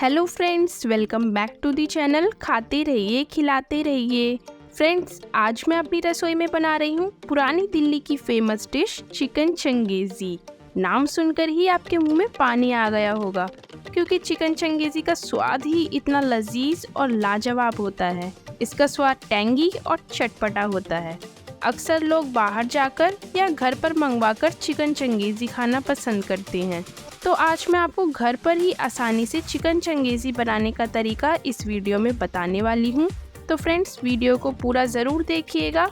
Hello friends, welcome back to the channel खाते रहिए खिलाते रहिए। फ्रेंड्स, आज मैं अपनी रसोई में बना रही हूँ पुरानी दिल्ली की फेमस डिश चिकन चंगेज़ी। नाम सुनकर ही आपके मुंह में पानी आ गया होगा, क्योंकि चिकन चंगेज़ी का स्वाद ही इतना लजीज और लाजवाब होता है। इसका स्वाद टैंगी और चटपटा होता है। अक्सर लोग बाहर जाकर या घर पर मंगवाकर चिकन चंगेज़ी खाना पसंद करते हैं, तो आज मैं आपको घर पर ही आसानी से चिकन चंगेज़ी बनाने का तरीका इस वीडियो में बताने वाली हूँ। तो फ्रेंड्स, वीडियो को पूरा ज़रूर देखिएगा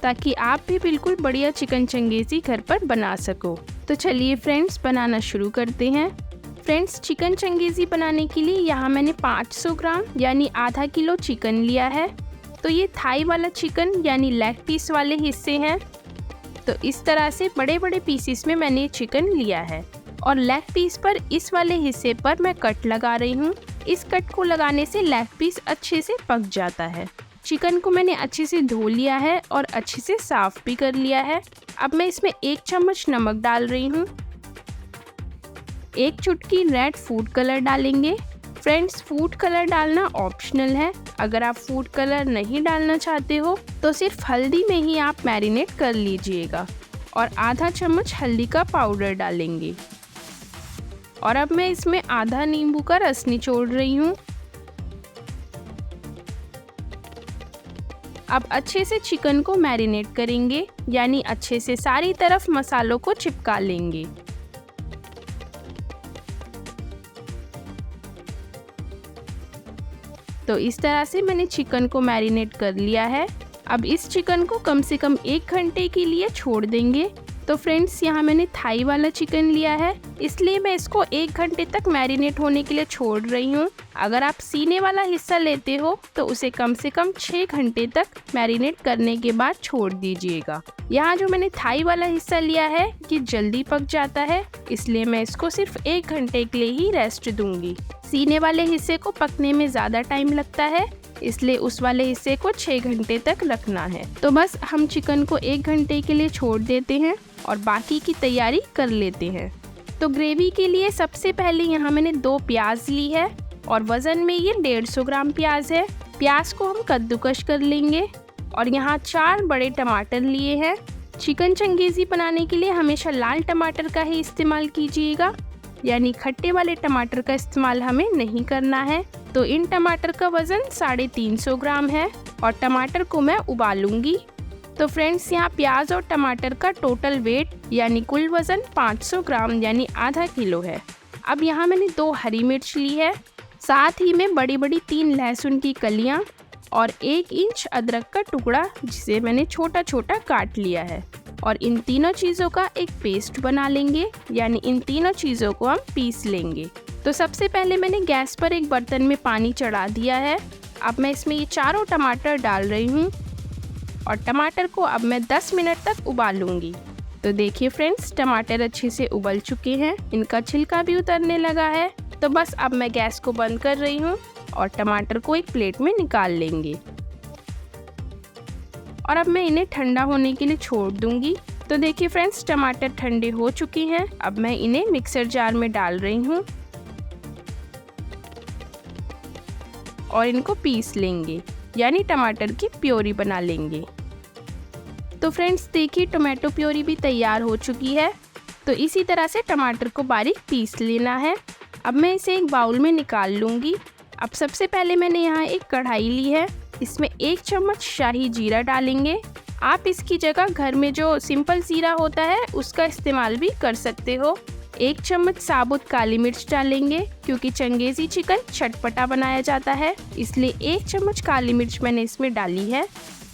ताकि आप भी बिल्कुल बढ़िया चिकन चंगेज़ी घर पर बना सको। तो चलिए फ्रेंड्स, बनाना शुरू करते हैं। फ्रेंड्स, चिकन चंगेज़ी बनाने के लिए यहाँ मैंने 500 ग्राम यानी आधा किलो चिकन लिया है। तो ये थाई वाला चिकन यानी लेग पीस वाले हिस्से हैं। तो इस तरह से बड़े बड़े पीसेस में मैंने चिकन लिया है और लेग पीस पर इस वाले हिस्से पर मैं कट लगा रही हूँ। इस कट को लगाने से लेग पीस अच्छे से पक जाता है। चिकन को मैंने अच्छे से धो लिया है और अच्छे से साफ भी कर लिया है। अब मैं इसमें 1 चम्मच नमक डाल रही हूँ। 1 चुटकी रेड फूड कलर डालेंगे। फ्रेंड्स, फूड कलर डालना ऑप्शनल है। अगर आप फूड कलर नहीं डालना चाहते हो तो सिर्फ हल्दी में ही आप मैरिनेट कर लीजिएगा। और आधा चम्मच हल्दी का पाउडर डालेंगे। और अब मैं इसमें आधा नींबू का रस निचोड़ रही हूँ। अब अच्छे से चिकन को मैरिनेट करेंगे, यानी अच्छे से सारी तरफ मसालों को चिपका लेंगे। तो इस तरह से मैंने चिकन को मैरिनेट कर लिया है। अब इस चिकन को कम से कम 1 घंटे के लिए छोड़ देंगे। तो फ्रेंड्स, यहाँ मैंने थाई वाला चिकन लिया है, इसलिए मैं इसको 1 घंटे तक मैरिनेट होने के लिए छोड़ रही हूँ। अगर आप सीने वाला हिस्सा लेते हो तो उसे कम से कम 6 घंटे तक मैरिनेट करने के बाद छोड़ दीजिएगा। यहाँ जो मैंने थाई वाला हिस्सा लिया है ये जल्दी पक जाता है, इसलिए मैं इसको सिर्फ 1 घंटे के लिए ही रेस्ट दूंगी। सीने वाले हिस्से को पकने में ज़्यादा टाइम लगता है, इसलिए उस वाले हिस्से को 6 घंटे तक रखना है। तो बस हम चिकन को 1 घंटे के लिए छोड़ देते हैं और बाकी की तैयारी कर लेते हैं। तो ग्रेवी के लिए सबसे पहले यहाँ मैंने 2 प्याज ली है और वज़न में ये 150 ग्राम प्याज है। प्याज को हम कद्दूकश कर लेंगे। और यहाँ 4 बड़े टमाटर लिए हैं। चिकन चंगेज़ी बनाने के लिए हमेशा लाल टमाटर का ही इस्तेमाल कीजिएगा, यानी खट्टे वाले टमाटर का इस्तेमाल हमें नहीं करना है। तो इन टमाटर का वज़न 350 ग्राम है और टमाटर को मैं उबालूंगी। तो फ्रेंड्स, यहाँ प्याज और टमाटर का टोटल वेट यानी कुल वज़न 500 ग्राम यानी आधा किलो है। अब यहाँ मैंने 2 हरी मिर्च ली है, साथ ही में बड़ी बड़ी 3 लहसुन की कलियाँ और 1 इंच अदरक का टुकड़ा, जिसे मैंने छोटा छोटा काट लिया है। और इन तीनों चीज़ों का एक पेस्ट बना लेंगे, यानी इन तीनों चीज़ों को हम पीस लेंगे। तो सबसे पहले मैंने गैस पर एक बर्तन में पानी चढ़ा दिया है। अब मैं इसमें ये चारों टमाटर डाल रही हूँ और टमाटर को अब मैं 10 मिनट तक उबालूंगी। तो देखिए फ्रेंड्स, टमाटर अच्छे से उबल चुके हैं, इनका छिलका भी उतरने लगा है। तो बस अब मैं गैस को बंद कर रही हूँ और टमाटर को एक प्लेट में निकाल लेंगे। और अब मैं इन्हें ठंडा होने के लिए छोड़ दूंगी। तो देखिए फ्रेंड्स, टमाटर ठंडे हो चुके हैं। अब मैं इन्हें मिक्सर जार में डाल रही हूँ और इनको पीस लेंगे, यानी टमाटर की प्योरी बना लेंगे। तो फ्रेंड्स देखिए, टोमेटो प्योरी भी तैयार हो चुकी है। तो इसी तरह से टमाटर को बारीक पीस लेना है। अब मैं इसे एक बाउल में निकाल लूँगी। अब सबसे पहले मैंने यहाँ एक कढ़ाई ली है, इसमें 1 चम्मच शाही जीरा डालेंगे। आप इसकी जगह घर में जो सिंपल जीरा होता है उसका इस्तेमाल भी कर सकते हो। 1 चम्मच साबुत काली मिर्च डालेंगे, क्योंकि चंगेज़ी चिकन चटपटा बनाया जाता है, इसलिए 1 चम्मच काली मिर्च मैंने इसमें डाली है।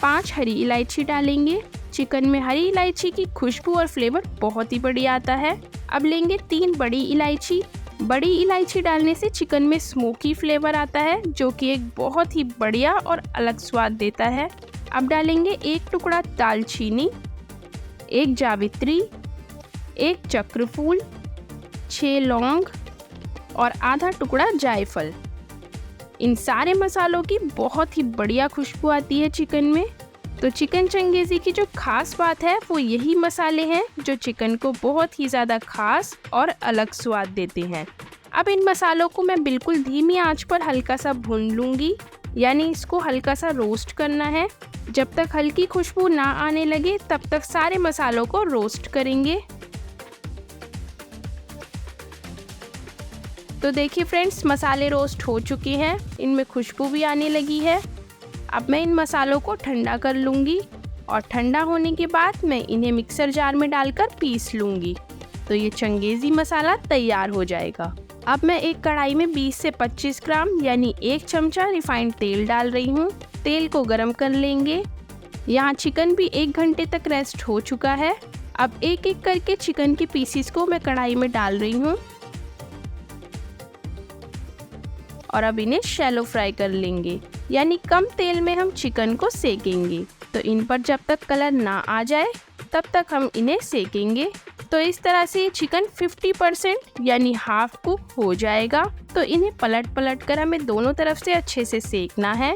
5 हरी इलायची डालेंगे। चिकन में हरी इलायची की खुशबू और फ्लेवर बहुत ही बढ़िया आता है। अब लेंगे 3 बड़ी इलायची। बड़ी इलायची डालने से चिकन में स्मोकी फ्लेवर आता है, जो कि एक बहुत ही बढ़िया और अलग स्वाद देता है। अब डालेंगे 1 टुकड़ा दालचीनी, 1 जावित्री, 1 चक्रफूल, 6 लौंग और आधा टुकड़ा जायफल। इन सारे मसालों की बहुत ही बढ़िया खुशबू आती है चिकन में। तो चिकन चंगेज़ी की जो खास बात है वो यही मसाले हैं जो चिकन को बहुत ही ज़्यादा खास और अलग स्वाद देते हैं। अब इन मसालों को मैं बिल्कुल धीमी आंच पर हल्का सा भून लूँगी, यानी इसको हल्का सा रोस्ट करना है। जब तक हल्की खुशबू ना आने लगे तब तक सारे मसालों को रोस्ट करेंगे। तो देखिए फ्रेंड्स, मसाले रोस्ट हो चुके हैं, इनमें खुशबू भी आने लगी है। अब मैं इन मसालों को ठंडा कर लूँगी और ठंडा होने के बाद मैं इन्हें मिक्सर जार में डालकर पीस लूँगी। तो ये चंगेज़ी मसाला तैयार हो जाएगा। अब मैं एक कढ़ाई में 20 से 25 ग्राम यानी 1 चमचा रिफाइंड तेल डाल रही हूँ। तेल को गरम कर लेंगे। यहाँ चिकन भी 1 घंटे तक रेस्ट हो चुका है। अब एक एक करके चिकन के पीसीस को मैं कढ़ाई में डाल रही हूँ और अब इन्हें शैलो फ्राई कर लेंगे, यानी कम तेल में हम चिकन को सेकेंगे। तो इन पर जब तक कलर ना आ जाए तब तक हम इन्हें सेकेंगे। तो इस तरह से ये चिकन 50% यानी हाफ कुक हो जाएगा। तो इन्हें पलट पलट कर हमें दोनों तरफ से अच्छे से सेकना है।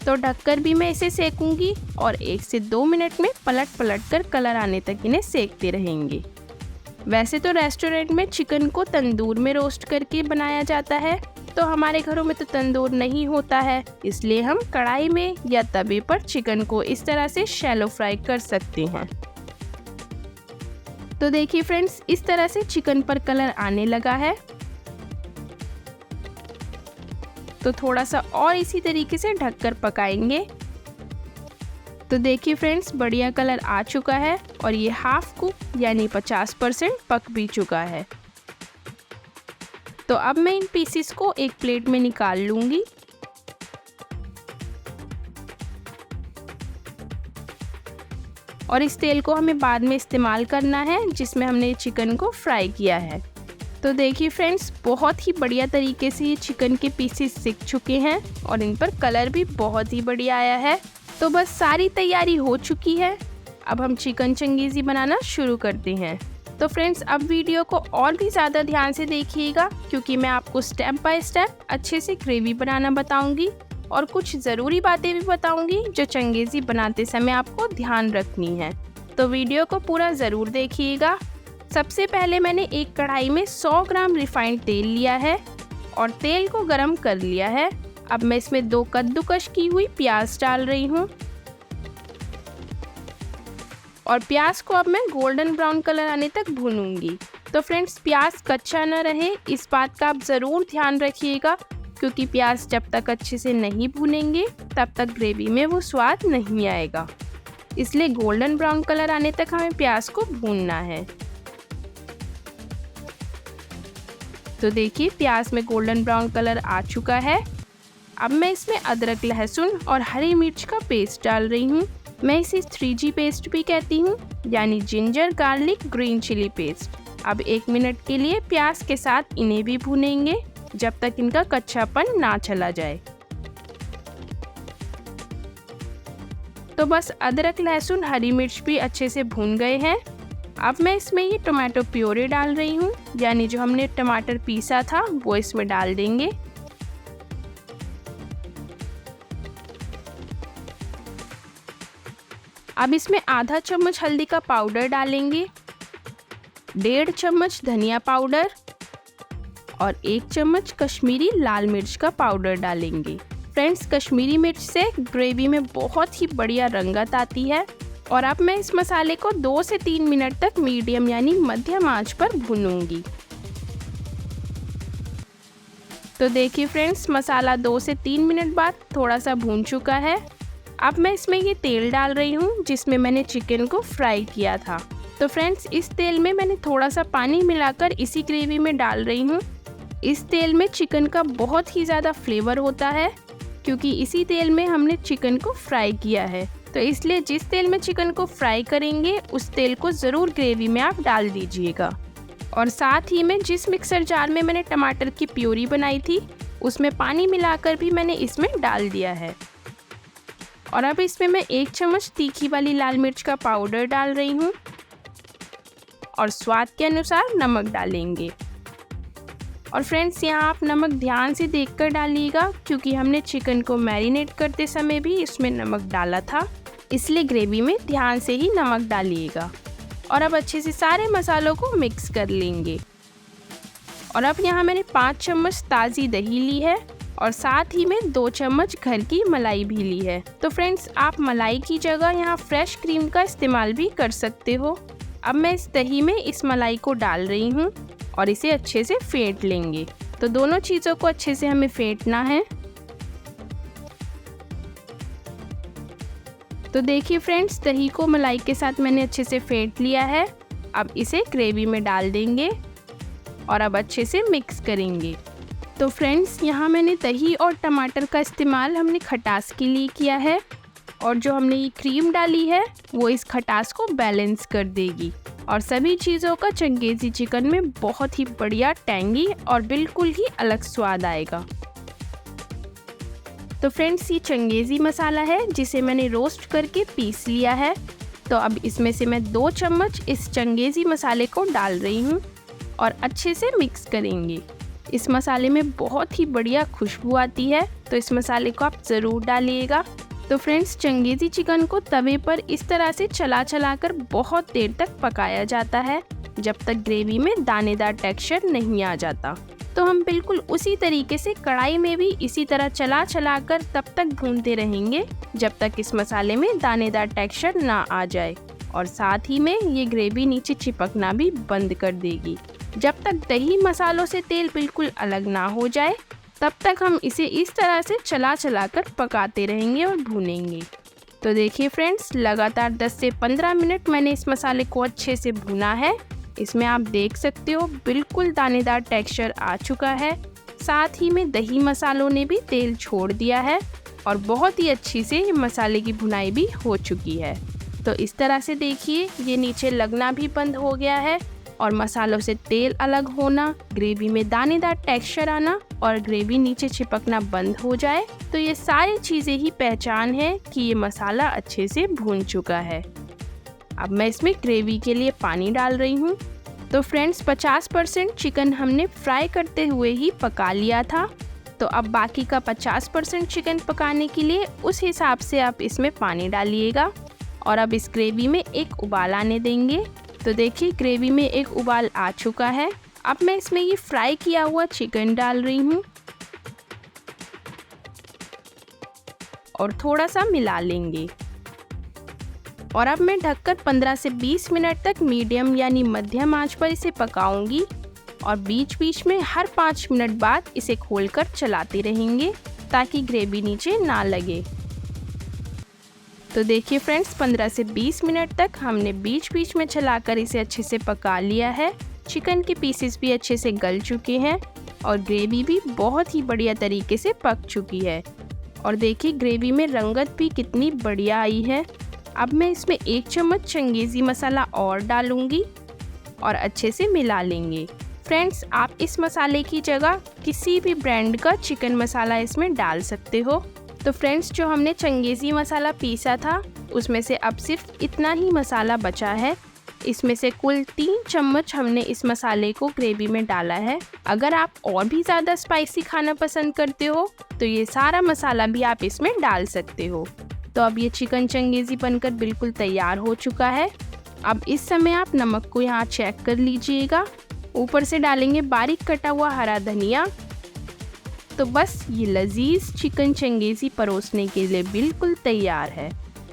तो ढककर भी मैं इसे सेकूंगी और 1 से 2 मिनट में पलट पलट कर कलर आने तक इन्हें सेकते रहेंगे। वैसे तो रेस्टोरेंट में चिकन को तंदूर में रोस्ट करके बनाया जाता है, तो हमारे घरों में तो तंदूर नहीं होता है, इसलिए हम कढ़ाई में या तवे पर चिकन को इस तरह से शैलो फ्राई कर सकते हैं। तो देखिए फ्रेंड्स, इस तरह से चिकन पर कलर आने लगा है। तो थोड़ा सा और इसी तरीके से ढककर पकाएंगे। तो देखिए फ्रेंड्स, बढ़िया कलर आ चुका है और ये हाफ कुक यानी 50% पक भी चुका है। तो अब मैं इन पीसेस को एक प्लेट में निकाल लूंगी। और इस तेल को हमें बाद में इस्तेमाल करना है जिसमें हमने चिकन को फ्राई किया है। तो देखिए फ्रेंड्स, बहुत ही बढ़िया तरीके से ये चिकन के पीसेस सिक चुके हैं और इन पर कलर भी बहुत ही बढ़िया आया है। तो बस सारी तैयारी हो चुकी है। अब हम चिकन चंगेज़ी बनाना शुरू करते हैं। तो फ्रेंड्स, अब वीडियो को और भी ज़्यादा ध्यान से देखिएगा, क्योंकि मैं आपको स्टेप बाय स्टेप अच्छे से ग्रेवी बनाना बताऊंगी और कुछ ज़रूरी बातें भी बताऊंगी जो चंगेज़ी बनाते समय आपको ध्यान रखनी है। तो वीडियो को पूरा ज़रूर देखिएगा। सबसे पहले मैंने एक कढ़ाई में 100 ग्राम रिफाइंड तेल लिया है और तेल को गरम कर लिया है। अब मैं इसमें 2 कद्दूकस की हुई प्याज डाल रही हूँ और प्याज को अब मैं गोल्डन ब्राउन कलर आने तक भूनूंगी। तो फ्रेंड्स, प्याज कच्चा न रहे, इस बात का आप ज़रूर ध्यान रखिएगा, क्योंकि प्याज जब तक अच्छे से नहीं भूनेंगे तब तक ग्रेवी में वो स्वाद नहीं आएगा। इसलिए गोल्डन ब्राउन कलर आने तक हमें प्याज को भूनना है। तो देखिए, प्याज में गोल्डन ब्राउन कलर आ चुका है। अब मैं इसमें अदरक, लहसुन और हरी मिर्च का पेस्ट डाल रही हूँ। मैं इसे 3G पेस्ट भी कहती हूँ, यानी ginger garlic green chili paste. अब 1 मिनट के लिए प्याज के साथ इन्हें भी भूनेंगे जब तक इनका कच्चापन ना चला जाए। तो बस अदरक, लहसुन, हरी मिर्च भी अच्छे से भून गए हैं। अब मैं इसमें ये टोमेटो प्योरे डाल रही हूँ, यानी जो हमने टमाटर पीसा था वो इसमें डाल देंगे। अब इसमें आधा चम्मच हल्दी का पाउडर डालेंगे, 1.5 चम्मच धनिया पाउडर और 1 चम्मच कश्मीरी लाल मिर्च का पाउडर डालेंगे। फ्रेंड्स, कश्मीरी मिर्च से ग्रेवी में बहुत ही बढ़िया रंगत आती है। और अब मैं इस मसाले को 2 से 3 मिनट तक मीडियम यानी मध्यम आंच पर भूनूंगी। तो देखिए फ्रेंड्स, मसाला 2 से 3 मिनट बाद थोड़ा सा भून चुका है। अब मैं इसमें ये तेल डाल रही हूँ जिसमें मैंने चिकन को फ्राई किया था। तो फ्रेंड्स, इस तेल में मैंने थोड़ा सा पानी मिलाकर इसी ग्रेवी में डाल रही हूँ। इस तेल में चिकन का बहुत ही ज़्यादा फ्लेवर होता है, क्योंकि इसी तेल में हमने चिकन को फ्राई किया है। तो इसलिए जिस तेल में चिकन को फ्राई करेंगे उस तेल को ज़रूर ग्रेवी में आप डाल दीजिएगा। और साथ ही में जिस मिक्सर जार में मैंने टमाटर की प्यूरी बनाई थी उसमें पानी मिलाकर भी मैंने इसमें डाल दिया है। और अब इसमें मैं 1 चम्मच तीखी वाली लाल मिर्च का पाउडर डाल रही हूँ और स्वाद के अनुसार नमक डालेंगे। और फ्रेंड्स, यहाँ आप नमक ध्यान से देखकर डालिएगा, क्योंकि हमने चिकन को मैरिनेट करते समय भी इसमें नमक डाला था, इसलिए ग्रेवी में ध्यान से ही नमक डालिएगा। और अब अच्छे से सारे मसालों को मिक्स कर लेंगे। और अब यहाँ मैंने 5 चम्मच ताज़ी दही ली है और साथ ही में 2 चम्मच घर की मलाई भी ली है। तो फ्रेंड्स, आप मलाई की जगह यहाँ फ्रेश क्रीम का इस्तेमाल भी कर सकते हो। अब मैं इस दही में इस मलाई को डाल रही हूँ और इसे अच्छे से फेंट लेंगे। तो दोनों चीज़ों को अच्छे से हमें फेंटना है। तो देखिए फ्रेंड्स, दही को मलाई के साथ मैंने अच्छे से फेंट लिया है। अब इसे ग्रेवी में डाल देंगे और अब अच्छे से मिक्स करेंगे। तो फ्रेंड्स, यहाँ मैंने दही और टमाटर का इस्तेमाल हमने खटास के लिए किया है और जो हमने ये क्रीम डाली है वो इस खटास को बैलेंस कर देगी और सभी चीज़ों का चंगेज़ी चिकन में बहुत ही बढ़िया टैंगी और बिल्कुल ही अलग स्वाद आएगा। तो फ्रेंड्स, ये चंगेज़ी मसाला है जिसे मैंने रोस्ट करके पीस लिया है। तो अब इसमें से मैं 2 चम्मच इस चंगेज़ी मसाले को डाल रही हूँ और अच्छे से मिक्स करेंगे। इस मसाले में बहुत ही बढ़िया खुशबू आती है, तो इस मसाले को आप ज़रूर डालिएगा। तो फ्रेंड्स, चंगेज़ी चिकन को तवे पर इस तरह से चला चला कर बहुत देर तक पकाया जाता है जब तक ग्रेवी में दानेदार टेक्सचर नहीं आ जाता। तो हम बिल्कुल उसी तरीके से कढ़ाई में भी इसी तरह चला चला कर तब तक भूनते रहेंगे जब तक इस मसाले में दानेदार टेक्सचर ना आ जाए और साथ ही में ये ग्रेवी नीचे चिपकना भी बंद कर देगी। जब तक दही मसालों से तेल बिल्कुल अलग ना हो जाए तब तक हम इसे इस तरह से चला चला कर पकाते रहेंगे और भूनेंगे। तो देखिए फ्रेंड्स, लगातार 10 से 15 मिनट मैंने इस मसाले को अच्छे से भुना है। इसमें आप देख सकते हो बिल्कुल दानेदार टेक्सचर आ चुका है। साथ ही में दही मसालों ने भी तेल छोड़ दिया है और बहुत ही अच्छी से ये मसाले की भुनाई भी हो चुकी है। तो इस तरह से देखिए, ये नीचे लगना भी बंद हो गया है और मसालों से तेल अलग होना, ग्रेवी में दानेदार टेक्सचर आना और ग्रेवी नीचे चिपकना बंद हो जाए। तो ये सारी चीज़ें ही पहचान है कि ये मसाला अच्छे से भून चुका है। अब मैं इसमें ग्रेवी के लिए पानी डाल रही हूँ। तो फ्रेंड्स, 50% चिकन हमने फ्राई करते हुए ही पका लिया था। तो अब बाकी का 50% चिकन पकाने के लिए उस हिसाब से आप इसमें पानी डालिएगा और अब इस ग्रेवी में एक उबाल आने देंगे। तो देखिए, ग्रेवी में एक उबाल आ चुका है। अब मैं इसमें ये फ्राई किया हुआ चिकन डाल रही हूँ और थोड़ा सा मिला लेंगे और अब मैं ढककर 15 से 20 मिनट तक मीडियम यानी मध्यम आंच पर इसे पकाऊंगी और बीच बीच में हर 5 मिनट बाद इसे खोलकर चलाते रहेंगे ताकि ग्रेवी नीचे ना लगे। तो देखिए फ्रेंड्स, 15 से 20 मिनट तक हमने बीच बीच में चलाकर इसे अच्छे से पका लिया है। चिकन के पीसेस भी अच्छे से गल चुके हैं और ग्रेवी भी बहुत ही बढ़िया तरीके से पक चुकी है। और देखिए, ग्रेवी में रंगत भी कितनी बढ़िया आई है। अब मैं इसमें 1 चम्मच चंगेज़ी मसाला और डालूंगी और अच्छे से मिला लेंगे। फ्रेंड्स, आप इस मसाले की जगह किसी भी ब्रांड का चिकन मसाला इसमें डाल सकते हो। तो फ्रेंड्स, जो हमने चंगेज़ी मसाला पीसा था उसमें से अब सिर्फ इतना ही मसाला बचा है। इसमें से कुल 3 चम्मच हमने इस मसाले को ग्रेवी में डाला है। अगर आप और भी ज़्यादा स्पाइसी खाना पसंद करते हो तो ये सारा मसाला भी आप इसमें डाल सकते हो। तो अब ये चिकन चंगेज़ी बनकर बिल्कुल तैयार हो चुका है। अब इस समय आप नमक को यहाँ चेक कर लीजिएगा। ऊपर से डालेंगे बारीक कटा हुआ हरा धनिया। तो बस ये लजीज चिकन चंगेज़ी परोसने के लिए बिल्कुल तैयार है।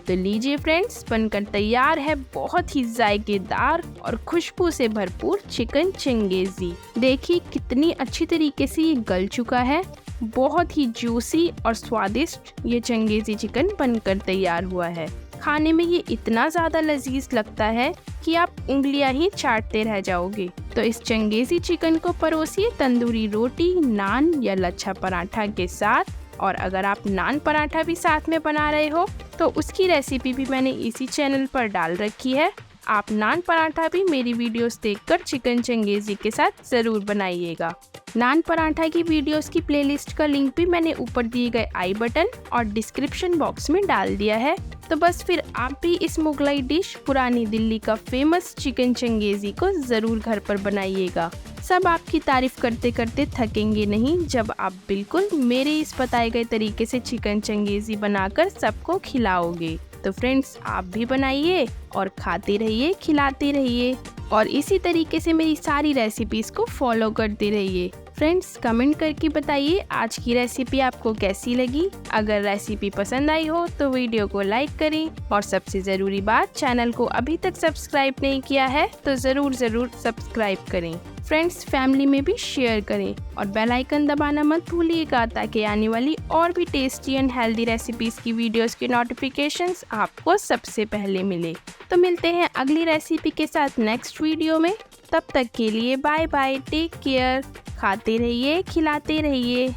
तो लीजिए फ्रेंड्स, बनकर तैयार है बहुत ही जायकेदार और खुशबू से भरपूर चिकन चंगेज़ी। देखिए कितनी अच्छी तरीके से ये गल चुका है। बहुत ही जूसी और स्वादिष्ट ये चंगेज़ी चिकन बनकर तैयार हुआ है। खाने में ये इतना ज़्यादा लजीज लगता है कि आप उंगलियां ही चाटते रह जाओगे। तो इस चंगेज़ी चिकन को परोसिए तंदूरी रोटी, नान या लच्छा पराठा के साथ। और अगर आप नान पराठा भी साथ में बना रहे हो तो उसकी रेसिपी भी मैंने इसी चैनल पर डाल रखी है। आप नान पराठा भी मेरी वीडियोस देखकर चिकन चंगेज़ी के साथ ज़रूर बनाइएगा। नान पराठा की वीडियोस की प्लेलिस्ट का लिंक भी मैंने ऊपर दिए गए आई बटन और डिस्क्रिप्शन बॉक्स में डाल दिया है। तो बस फिर आप भी इस मुगलाई डिश पुरानी दिल्ली का फेमस चिकन चंगेज़ी को ज़रूर घर पर बनाइएगा। सब आपकी तारीफ करते करते थकेंगे नहीं जब आप बिल्कुल मेरे इस बताए गए तरीके से चिकन चंगेज़ी बनाकर सबको खिलाओगे। तो फ्रेंड्स आप भी बनाइए और खाते रहिए, खिलाते रहिए और इसी तरीके से मेरी सारी रेसिपीज़ को फॉलो करते रहिए। फ्रेंड्स कमेंट करके बताइए आज की रेसिपी आपको कैसी लगी। अगर रेसिपी पसंद आई हो तो वीडियो को लाइक करें और सबसे ज़रूरी बात, चैनल को अभी तक सब्सक्राइब नहीं किया है तो ज़रूर सब्सक्राइब करें। फ्रेंड्स फैमिली में भी शेयर करें और बेल आइकन दबाना मत भूलिएगा ताकि आने वाली और भी टेस्टी एंड हेल्दी रेसिपीज़ की वीडियोस की नोटिफिकेशंस आपको सबसे पहले मिले। तो मिलते हैं अगली रेसिपी के साथ नेक्स्ट वीडियो में। तब तक के लिए बाय बाय, टेक केयर, खाते रहिए, खिलाते रहिए।